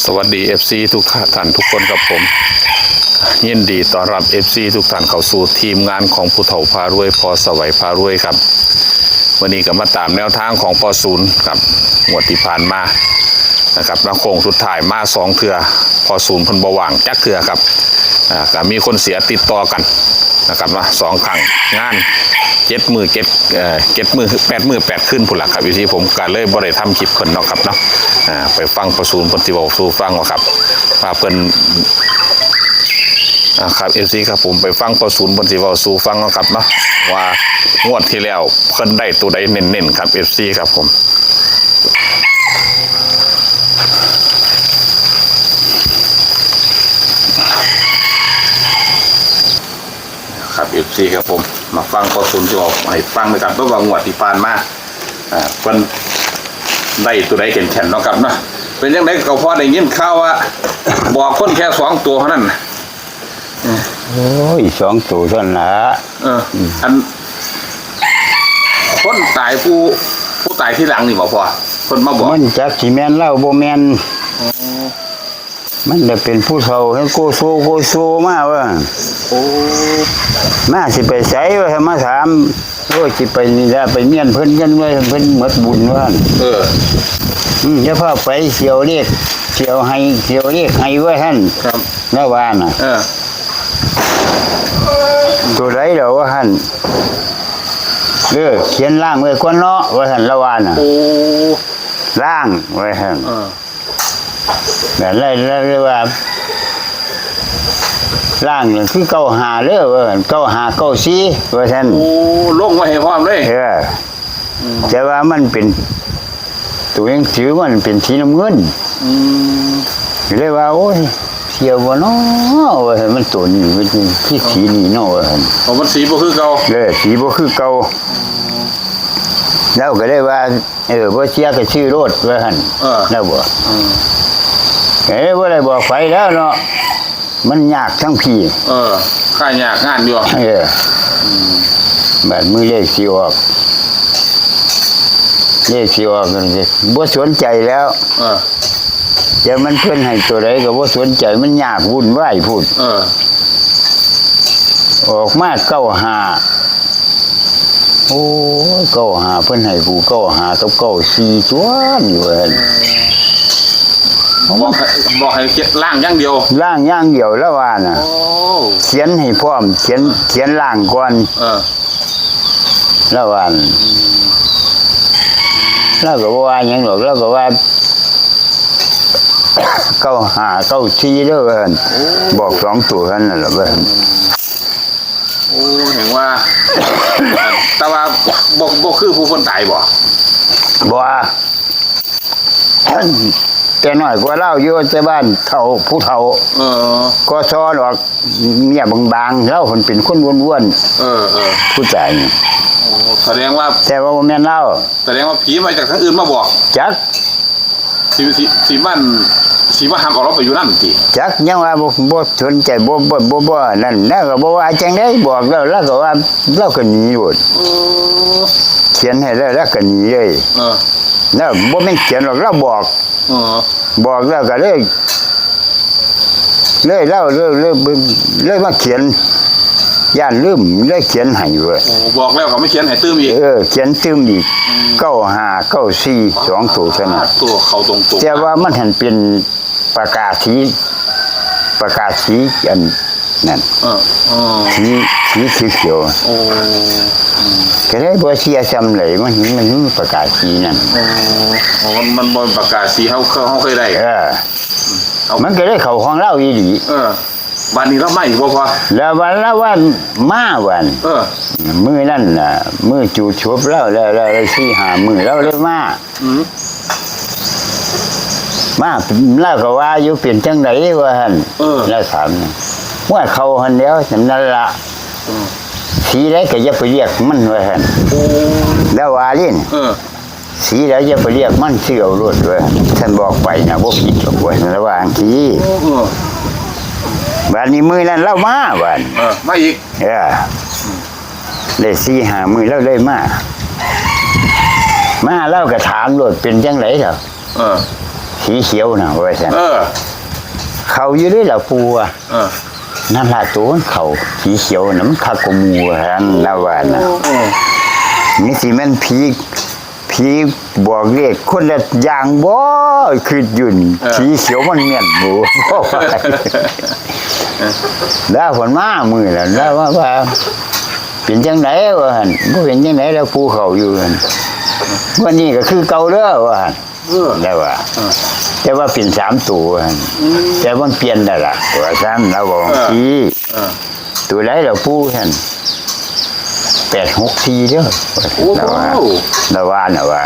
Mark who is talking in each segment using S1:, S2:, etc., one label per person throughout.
S1: สวัสดี FC ทุกท่านทุกคนครับผมยินดีต้อนรับ FC ทุกท่านเข้าสู่ทีมงานของผู้เฒ่าพารวยพอสวัยพารวยครับวันนี้ก็มาตามแนวทางของปศูนย์กับงวดที่ผ่านมานะครับแล้วโค้งสุดท้ายมา2เทื่อพอศูนย์พันบว่างจักเทื่อครับก็มีคนเสียติดต่อกันนะครับว่า2 ครั้งงาน7 มือ8 มือ8ขึ้นผุนหลักครับอยู่ที่ผมก็เลยบ่ได้ทำคลิปเพิ่นเนาะครับเนาะไปฟังประสูนปฏิบัติสู่ฟังว่าครับว่าเพิ่นครับเอฟซีครับผมไปฟังประสูนปฏิบัติสู่ฟังเนาะครับเนาะว่างวดที่แล้วเพิ่นได้ตัวใดเน้นๆครับเอฟซีครับผมครับเอฟซีครับผมมาฟังประสูนที่บอกให้ฟังเลยครับเพราะว่างวดที่ผ่านมาเพิ่นได้ตัวใดแข็งๆเนาะครับเนาะเป็นยังไงก็พอได้ยินข่าวว่าบอกคนแค่2 ตัวเท่านั้น
S2: โอ้ย2 ตัวเท่านั้นละ
S1: อันคนตายผู้ตายที่หลังนี่บอกพอคนมาบอก
S2: มันจักสิแม่นเล่าบ่แม่นมันจะเป็นผู้เฒ่าให้โกโซมาว่า
S1: โอ้
S2: มาสิไปไสว่ามาถามโอ้ยสิไปนี่ล่ะไปเมียนเพิ่นกันว่าเพิ่นหมดบุญว่าอย่าพาไปเสียวเรียกเสียวให้ว่าท่าน
S1: ครับ
S2: แล้วว่าน่ะตัวใดดอกว่าท่านเขียนล่างไว้ก่อนเนาะว่าท่านละว่าน่ะ
S1: โอ้
S2: ล่างไว้ท่านแบบไรว่าล่างนี่คือ95เด้อว่า9594ว่าท่าน
S1: โอ้ลงไว้ให้พร้อมเลย
S2: แต่ว่ามันเป็นตัวยังถือมันเป็นสีน้ำเงินเลยว่าโอ้ยเสียวบ่เนาะว่ามันตัวนี้มันที่สีนี้เนาะว่า
S1: มันสีบ่คือเก่า
S2: สีบ่คือเก่าแล้วก็เลยว่าบ่เสียก็ชื่อรถว่าหั่นแล้วบ่บ่ได้บอกไฟแล้วเนาะมันยากทั้งพี่
S1: ค่ายากงานอยู่
S2: แบบมือเลขสิออกกันบ่สนใจแล้วอย่ามันเพิ่นให้ตัวใดก็บ่สนใจมันยากวุ่นวายพูดออกมา95โอ้ย95เพิ่นให้ผู้95กับ94จวนอยู่หั่น
S1: บอกให้ล่างอย่างเดียว
S2: แล้วว่าน่ะเขียนให้พร้อมเขียนล่างก่อนแล้วว่าแล้วก็ว่าหยังหรอกแล้วก็ว่า9594เด้อเพิ่นบอก2 ตัวนั่นน่ะเพิ่น
S1: โอ้เห็นว่าแต่ว่าบ่คือผู้คนตายบ่
S2: แต่น้อยกว่าเราอยู่แต่บ้านผู้เฒ่าก็ซ้อหรอกเมียบางๆแล้วเพิ่นเป็นคนอ้วนๆผู้ชายนี่
S1: แสดงว่า
S2: แต่ว่าบ่แม่นเรา
S1: แสดงว่าผีมาจากทางอื่นมาบอก
S2: จัก
S1: สีบ้านห้ามออกเราไปอยู่นั่นติ
S2: จักยังว่าบ่สนใจบ่นั่นแล้วก็บ่ว่าจังได๋บอกแล้วก็ว่าเราก็หนีโลดเขียนให้แล้วก็หนีเลยแล้วบ่แม่นเขียนหรอกเราบอกแล้วก็เลยมาเขียนย่านลืมเลยเขียนให้เว้ย
S1: บอกแล้วก็ไม่เขียนให้ตื้มอีก
S2: เขียนตื้มอีก9594 2 ตัวเท่านั้น
S1: ตัวเขาตรง
S2: แต่ว่ามันหันเป็นประกาศสีอันนั่นสีเขียวก็ได้บ่เสียจำเลยมันประกาศสีนั่น
S1: มันบ่ประกาศสีเฮาเคยได้
S2: มันก็ได้เข้าของเราอีหลี
S1: วันนี้เราไม่บ่พอ
S2: แล้ววันมาวันมื้อนั่นน่ะมื้อจูชบแล้ว4-5มื้อแล้วเลยมาแล้วก็ว่าอยู่เป็นจังได๋ว่าหั่นแล้วถามว่าเขาหั่นแล้วสำนั้นล่ะสีใดก็อย่าไปเรียกมันว่าหั่นแล้วว่าลินสีใดอย่าไปเรียกมันเสี่ยวรถว่าท่านบอกไปนะบ่ผิดหรอกว่าระว่าจังซี่บัดนี้มื้อนั้นเรามาบัด
S1: มาอีก
S2: ได้4-5มื้อแล้วเลยมาแล้วก็ถามรถเป็นจังได๋เถอะ สี สีเขียวน่ะว่าซั่น เขาอยู่ด้วยล่ะปูอ่ะนั่นล่ะตัวมันเขาสีเขียวน่ะมันคักกว่าหมู่หั่นแล้วว่าน่ะนี่สิแม่นผีบอกเลขคนละอย่างบ่คือยุ่นสีเขียวมันแม่นบ่ แล้วผลมามือแล้วว่าเป็นจังไดว่าหั่นบ่เป็นจังไดแล้วปูเขาอยู่หั่นวันนี้ก็คือเก่าเด้อว่าหั่นแล้วว่าแต่ว่าเป็น3ตัวหั่นแต่มันเปลี่ยนได้ล่ะว่าซั่นแล้วบอกสิตัวไหนแล้วปูหั่น864เด้อแล้วว่าน่ะว่า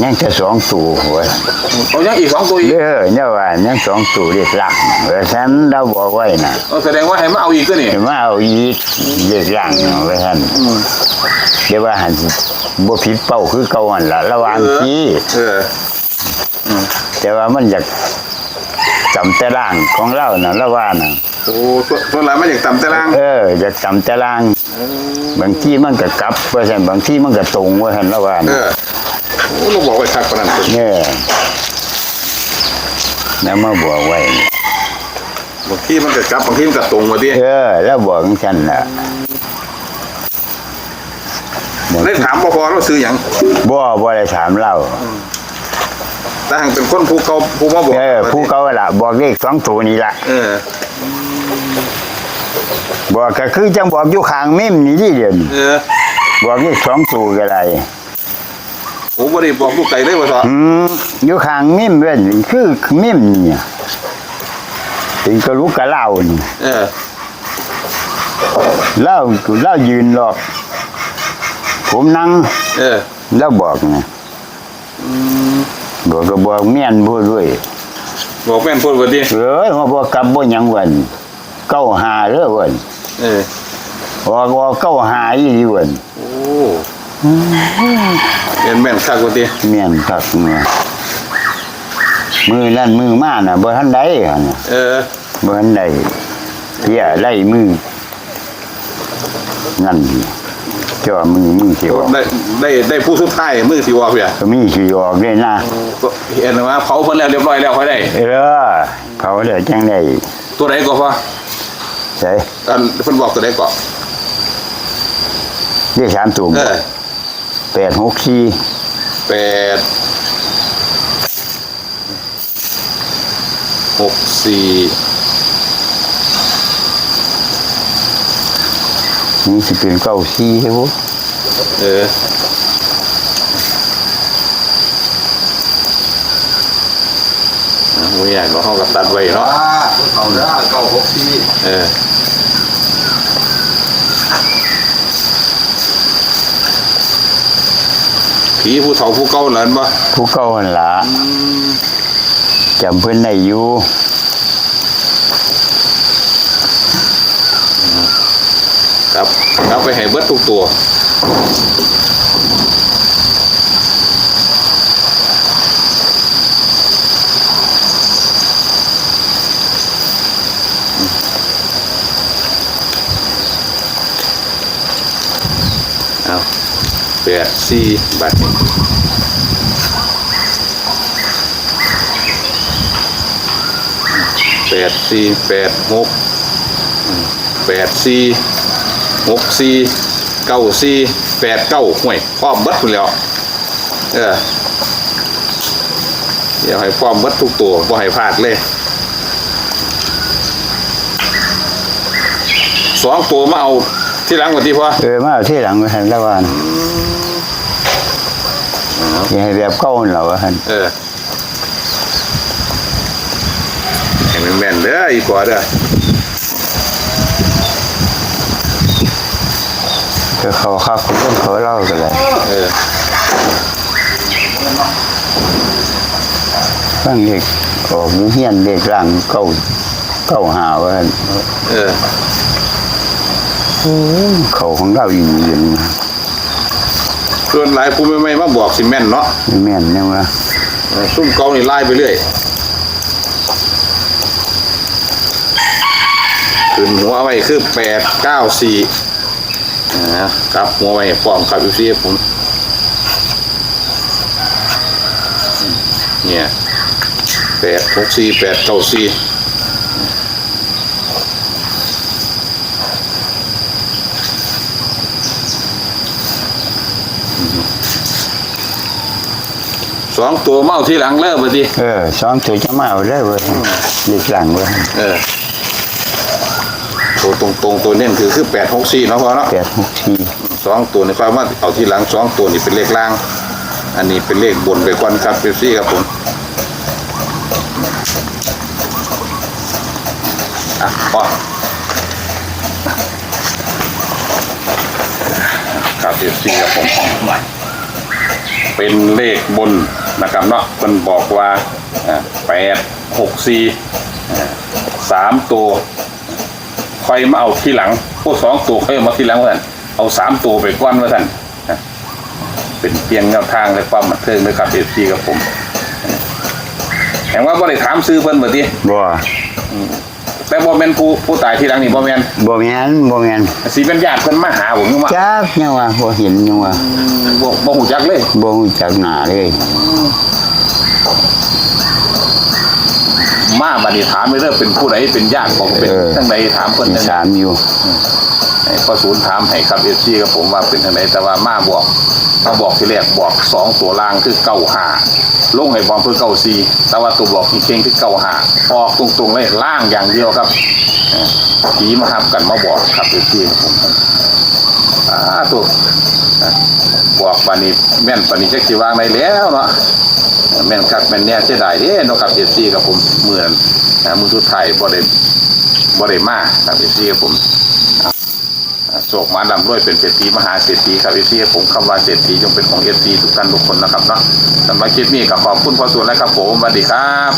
S2: ยังจะ2ตัวว่า
S1: เอายังอีก2ตัวอีก
S2: เนี่ยว่ายัง2ตัวเรียกหลักว่าซั่นเราบอกไว้น่ะ
S1: แสดงว่าให้มาเอาอีกก็นี่
S2: มาเอาอีกเรียกหลังว่าซั่นเดี๋ยวว่าหันบ่ผิดเป้าคือเก่าหั่นล่ะระวังสิแต่ว่ามันอยากจำแต่ล่างของเราน่ะละว่าน่ะ
S1: โอ้ส่วนหลายมันอยากจำแต่ล่าง
S2: อยากจำแต่ล่างบางทีมันก็กลับว่าซั่นบางทีมันก็ตรงว่าซั่นละว่าน่ะ
S1: โอ้เราบอกไว้คักปานนั้น
S2: เนี่ยแล้วมาบอกไว้
S1: บางทีมันก็กลับบางทีมันก็ตรงว่าติ
S2: แล้วบอกจังซั่นน่ะ
S1: ได้ถามบ่พอเราซื้อหยัง
S2: บ่ได้ถามเรา
S1: แต่หังเป็นคนผู้เก่าผู้มาบอก
S2: ผู้เก่าล่ะบอกเลข2ตัวนี้ล่ะบอกก็คือจังบอกอยู่ข้างเมมนี่ดิเดี๋ยวนี้บอกเลข2ตัวก็ได้
S1: โอ้บ่ได้บอกลูกไก่เลยว่าซะ
S2: อยู่ข้างเมมเว้นคือเมมนี่ถึงก็รู้กะเล่านี่เล่ายืนหรอกผมนั่งแล้วบอกนะบอกก็บอกเมียนพูดด้วย
S1: บอกแม่นพูดว่าดิ
S2: มาบอกกลับบ่หยังวัน95เด้อวันบอก95อีหลีวัน
S1: โอ้แม่นคักว่าติ
S2: แม่นคักมือนั่นมือมาน่ะบ่ทันได้หั่นบ่ทันได้เพียไล่มือนั่นจ่อมือสิออก
S1: ได้ผู้สุดท้ายมือสิออกเพีย
S2: ก็มีสิออกได้นะ
S1: เห็นว่าเผาเพิ่นแล้วเรียบร้อยแล้วค่อยได้
S2: เผาแล้วจังได้
S1: ตัวใดก็พอ
S2: ใช่
S1: เพิ่นบอกตัวใดก็
S2: ได้3ตัวนี่สิเป็น94ครับผม
S1: บ่อยากเนาะเฮาก็ตัดไว้เนาะ
S3: เอาเด้อ964
S1: ผีผู้เฒ่าผู้เก่านั่นบ่
S2: ผู้เก่าหั่นล่ะจำเพิ่นได้อยู่
S1: ครับไปให้เบิดทุกตัวเอา84บาทนี้8486 ห่วยพร้อมเบิดพุ่นแล้วเดี๋ยวให้พร้อมเบิดทุกตัวบ่ให้พลาดเลย2ตัวมาเอาที่หลังก่อนที่พ่อ
S2: มาเอาที่หลังไว้หั่นแล้วว่าอย่าให้แบบเก่าหั่นแล้วว่าหั่น
S1: ให้มันแม่นเด้ออีกกว่าเด้อ
S2: ก็เขาครับเขาเล่ากันเลยตั้งเด็กออกมือเฮียนเด็กร่างเก้าหาว่าเขาของเราอยู่อย่างนี้
S1: ส่วนหลายผู้ไม่มาบอกสิแม่นเนาะ
S2: แม่นเนี่ยว่า
S1: ซุ่มเก่านี่ไล่ไปเรื่อยขึ้นหัวไว้คือ894ครับหัวไว้พร้อมครับอยู่ที่ผมเนี่ย 864 894สองตัวเมาที่หลังเลิกไปที
S2: สองตัวจะมาเอาได้เว้ยเล็กหลังเว้ย
S1: ตัวตรงตัวเน้นคือ864เนาะพอเนาะ
S2: 864
S1: สองตัวนี่ฟ้ามาเอาที่หลังสองตัวนี่เป็นเลขล่าง อันนี้เป็นเลขบนไปก่อนครับเป็นซี่ครับผมพอครับเป็นซี่ครับผมเป็นเลขบนนะครับเนาะมันบอกว่า864 3ตัวค่อยมาเอาที่หลังพวก2ตัวค่อยมาที่หลังว่าท่านเอา3ตัวไปก้อนว่าท่านเป็นเพียงแนวทางและความบันเทิงเลยครับFCครับผมแห่งว่าบ่ได้ถามซื้อเพิ่นเบิดติ
S2: บ่
S1: แต่บ่แม่นผู้ตายที่หลังนี่บ่แม่น
S2: บ่แม่น
S1: สิเป็นญาติเพิ่นมาหาผมว่า
S2: จักยังว่าบ่เห็นยังว่า
S1: บ่ฮู้จักเลย
S2: บ่รู้จักหน้าเลย
S1: มาบัดนี้ถามเลยเด้อเป็นผู้ใดเป็นญาติของเป็นทางใดถามเพิ่น
S2: มี
S1: ทาง
S2: สามอยู่
S1: ให้พอศูนย์ถามให้ครับ FC กับผมว่าเป็นทางใดแต่ว่ามาบอกที่แรกบอก2ตัวล่างคือ95ลงให้บอมเพื่อ94แต่ว่าตัวบอกจริงๆคือ95ออกตรงๆเลยล่างอย่างเดียวครับผีมาหับกันมาบอกครับ FC ผมตัวบอกปานนี้แม่นปานนี้จักสิวางได้แล้วเนาะแม่นคักแม่นแน่เสียดายเด้เนาะครับ FC กับผมมื้อนั้นมื้อสุดท้ายบ่ได้มาครับ FC กับผมโศกมาดำด้วยเป็นเศรษฐีมหาเศรษฐีครับFC ผมคำว่าเศรษฐีจงเป็นของ FC ทุกท่านทุกคนนะครับเนาะสำหรับคลิปนี้ก็ขอบคุณพอส่วนแล้วครับผมสวัสดีครับ